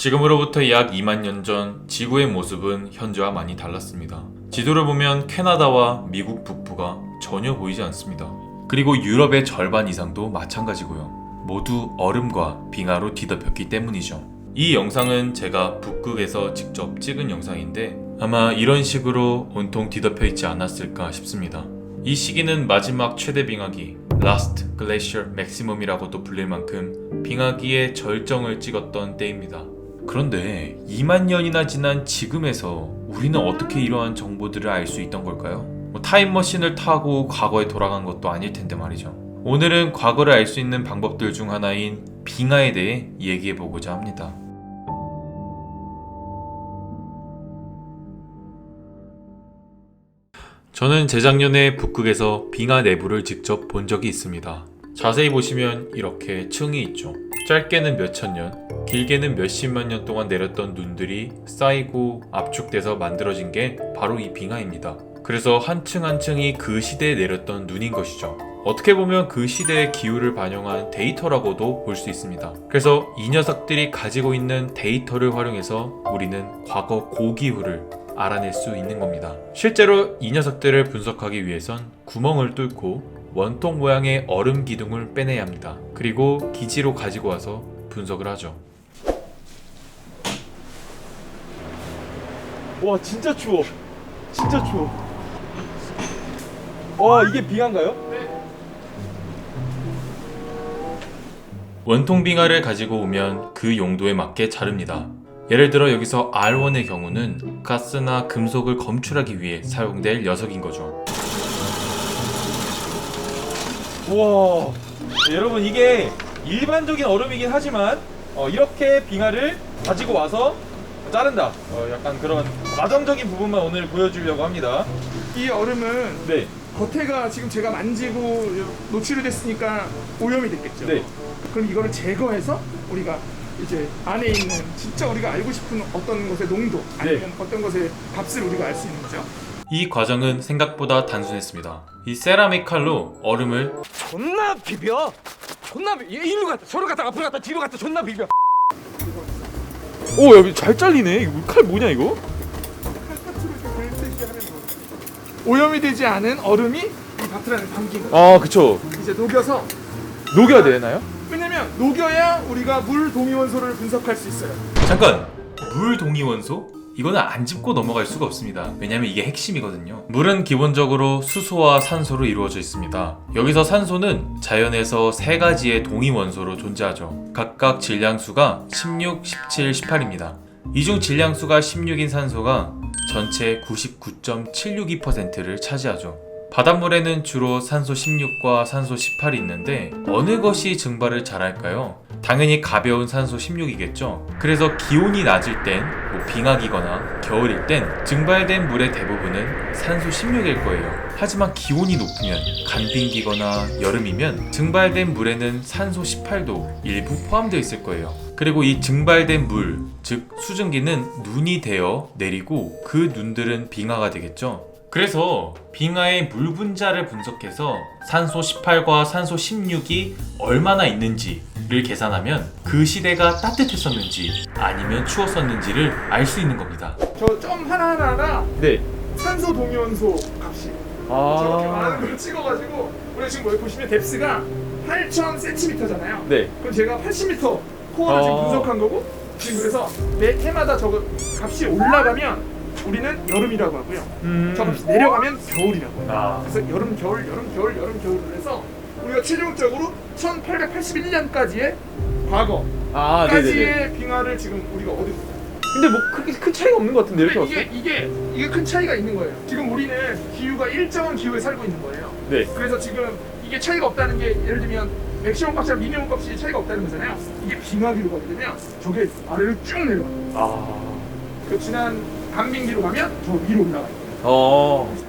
지금으로부터 약 2만 년 전 지구의 모습은 현재와 많이 달랐습니다. 지도를 보면 캐나다와 미국 북부가 전혀 보이지 않습니다. 그리고 유럽의 절반 이상도 마찬가지고요. 모두 얼음과 빙하로 뒤덮였기 때문이죠. 이 영상은 제가 북극에서 직접 찍은 영상인데 아마 이런 식으로 온통 뒤덮여 있지 않았을까 싶습니다. 이 시기는 마지막 최대 빙하기 Last Glacier Maximum이라고도 불릴 만큼 빙하기의 절정을 찍었던 때입니다. 그런데 2만 년이나 지난 지금에서 우리는 어떻게 이러한 정보들을 알 수 있던 걸까요? 타임머신을 타고 과거에 돌아간 것도 아닐 텐데 말이죠. 오늘은 과거를 알 수 있는 방법들 중 하나인 빙하에 대해 얘기해보고자 합니다. 저는 재작년에 북극에서 빙하 내부를 직접 본 적이 있습니다. 자세히 보시면 이렇게 층이 있죠. 짧게는 몇천 년, 길게는 몇십만 년 동안 내렸던 눈들이 쌓이고 압축돼서 만들어진 게 바로 이 빙하입니다. 그래서 한 층 한 층이 그 시대에 내렸던 눈인 것이죠. 어떻게 보면 그 시대의 기후를 반영한 데이터라고도 볼 수 있습니다. 그래서 이 녀석들이 가지고 있는 데이터를 활용해서 우리는 과거 고기후를 알아낼 수 있는 겁니다. 실제로 이 녀석들을 분석하기 위해선 구멍을 뚫고 원통 모양의 얼음 기둥을 빼내야 합니다. 그리고 기지로 가지고 와서 분석을 하죠. 와 진짜 추워. 진짜 추워. 와 이게 빙하인가요? 원통 빙하를 가지고 오면 그 용도에 맞게 자릅니다. 예를 들어 여기서 R1의 경우는 가스나 금속을 검출하기 위해 사용될 녀석인 거죠. 우와. 네, 여러분 이게 일반적인 얼음이긴 하지만 이렇게 빙하를 가지고 와서 자른다. 약간 그런 과정적인 부분만 오늘 보여주려고 합니다. 이 얼음은 네. 겉에가 지금 제가 만지고 노출이 됐으니까 오염이 됐겠죠. 네. 그럼 이거를 제거해서 우리가 이제 안에 있는 진짜 우리가 알고 싶은 어떤 것의 농도 아니면 어떤 것의 값을 우리가 알 수 있는 거죠. 이 과정은 생각보다 단순했습니다. 이 세라믹 칼로 얼음을 존나 비벼. 존나 일로 갔다 저로 갔다 앞으로 갔다 뒤로 갔다 존나 비벼. 오 여기 잘 잘리네. 이거 칼 뭐냐 이거? 오염이 되지 않은 얼음이 이 바틀 안에 담긴 거. 아 그쵸. 이제 녹여서 녹여야 되나요? 왜냐면 녹여야 우리가 물 동위원소를 분석할 수 있어요. 잠깐! 물 동위원소? 이거는 안 짚고 넘어갈 수가 없습니다. 왜냐면 이게 핵심이거든요. 물은 기본적으로 수소와 산소로 이루어져 있습니다. 여기서 산소는 자연에서 세 가지의 동위원소로 존재하죠. 각각 질량수가 16, 17, 18입니다. 이 중 질량수가 16인 산소가 전체 99.762%를 차지하죠. 바닷물에는 주로 산소 16과 산소 18이 있는데 어느 것이 증발을 잘할까요? 당연히 가벼운 산소 16이겠죠. 그래서 기온이 낮을 땐 빙하기거나 겨울일 땐 증발된 물의 대부분은 산소 16일 거예요. 하지만 기온이 높으면 간빙기거나 여름이면 증발된 물에는 산소 18도 일부 포함되어 있을 거예요. 그리고 이 증발된 물, 즉 수증기는 눈이 되어 내리고 그 눈들은 빙하가 되겠죠. 그래서 빙하의 물 분자를 분석해서 산소 18과 산소 16이 얼마나 있는지를 계산하면 그 시대가 따뜻했었는지 아니면 추웠었는지를 알 수 있는 겁니다. 저 점 하나하나가 네. 산소 동위원소 값이 저렇게 많은 걸 찍어가지고 우리 지금 여기 보시면 뎁스가 8,000cm잖아요. 네. 그럼 제가 80m 코어를 지금 분석한 거고 지금 그래서 매 해마다 저거 값이 올라가면 우리는 여름이라고 하고요. 저 값이 내려가면 겨울이라고 해요. 그래서 여름, 겨울, 여름, 겨울, 여름, 겨울을 해서 우리가 최종적으로 1881년까지의 과거까지의 빙하를 지금 우리가 얻은 거예요. 근데 뭐 크게 큰 차이가 없는 것 같은데 이렇게 봤어요? 이게 큰 차이가 있는 거예요. 지금 우리는 기후가 일정한 기후에 살고 있는 거예요. 네. 그래서 지금 이게 차이가 없다는 게 예를 들면 맥시멈 값이랑 미니멈 값이 차이가 없다는 거잖아요. 이게 빙하기로 가게 되면 저게 아래로 쭉 내려가요. 그 지난 간빙기로 가면 저 위로 올라가요.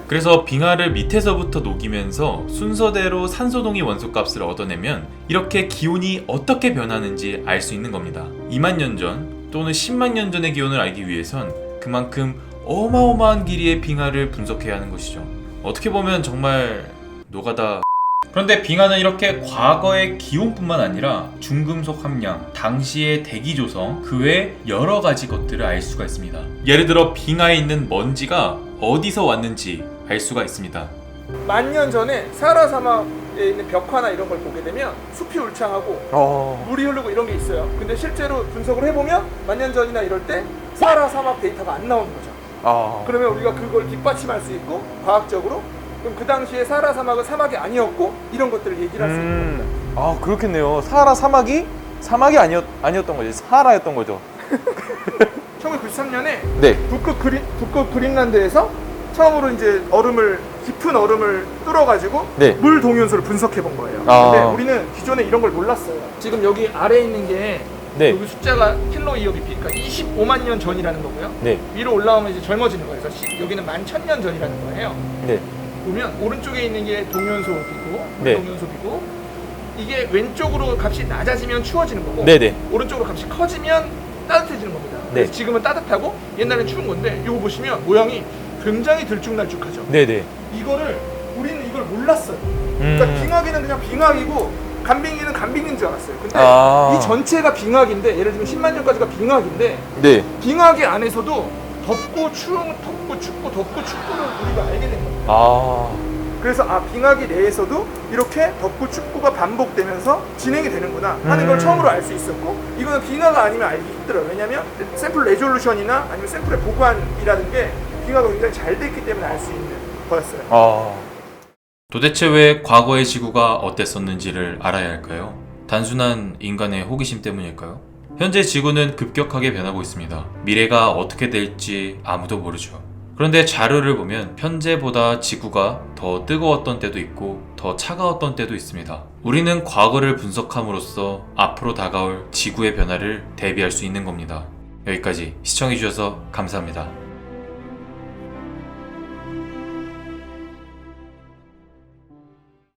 그래서 빙하를 밑에서부터 녹이면서 순서대로 산소동위 원소값을 얻어내면 이렇게 기온이 어떻게 변하는지 알 수 있는 겁니다. 2만 년 전 또는 10만 년 전의 기온을 알기 위해선 그만큼 어마어마한 길이의 빙하를 분석해야 하는 것이죠. 어떻게 보면 정말 노가다 그런데 빙하는 이렇게 과거의 기온뿐만 아니라 중금속 함량, 당시의 대기 조성, 그 외 여러 가지 것들을 알 수가 있습니다. 예를 들어 빙하에 있는 먼지가 어디서 왔는지 알 수가 있습니다. 10,000년 전에 사하라 사막에 있는 벽화나 이런 걸 보게 되면 숲이 울창하고 물이 흐르고 이런 게 있어요. 근데 실제로 분석을 해보면 10,000년 전이나 이럴 때 사하라 사막 데이터가 안 나오는 거죠. 그러면 우리가 그걸 뒷받침할 수 있고 과학적으로 그럼 그 당시에 사하라 사막은 사막이 아니었고 이런 것들을 얘기를 할 수 있는 겁니다. 아 그렇겠네요. 사하라 사막이 아니었던 거지. 사하라였던 거죠. 1993년에 네. 북극 그린란드에서 처음으로 이제 깊은 얼음을 뚫어가지고 네. 물 동위원소를 분석해 본 거예요. 아. 근데 우리는 기존에 이런 걸 몰랐어요. 지금 여기 아래에 있는 게 네. 여기 숫자가 킬로 이어 깊이, 그러니까 25만 년 전이라는 거고요. 네. 위로 올라오면 이제 젊어지는 거예요. 그래서 여기는 11,000년 전이라는 거예요. 네. 보면 오른쪽에 있는 게 동위원소비고, 네. 동위원소비고, 이게 왼쪽으로 값이 낮아지면 추워지는 거고, 네네. 오른쪽으로 값이 커지면 따뜻해지는 겁니다. 네. 그래서 지금은 따뜻하고 옛날엔 추운 건데, 이거 보시면 모양이 굉장히 들쭉날쭉하죠. 네네. 우리는 이걸 몰랐어요. 그러니까 빙하기는 그냥 빙하기고 간빙기는 간빙기인 줄 알았어요. 근데 이 전체가 빙하기인데, 예를 들면 10만 년까지가 빙하기인데, 네. 빙하기 안에서도 덥고 추운, 덥고 춥고 덥고 춥고를 우리가 알게 된 겁니다. 그래서 빙하기 내에서도 이렇게 덥고 춥고가 반복되면서 진행이 되는구나 하는 걸 처음으로 알 수 있었고, 이거는 빙하가 아니면 알기 힘들어요. 왜냐면 샘플 레졸루션이나 아니면 샘플의 보관이라는 게 빙하가 굉장히 잘 됐기 때문에 알 수 있는 거였어요. 도대체 왜 과거의 지구가 어땠었는지를 알아야 할까요? 단순한 인간의 호기심 때문일까요? 현재 지구는 급격하게 변하고 있습니다. 미래가 어떻게 될지 아무도 모르죠. 그런데 자료를 보면 현재보다 지구가 더 뜨거웠던 때도 있고 더 차가웠던 때도 있습니다. 우리는 과거를 분석함으로써 앞으로 다가올 지구의 변화를 대비할 수 있는 겁니다. 여기까지 시청해주셔서 감사합니다.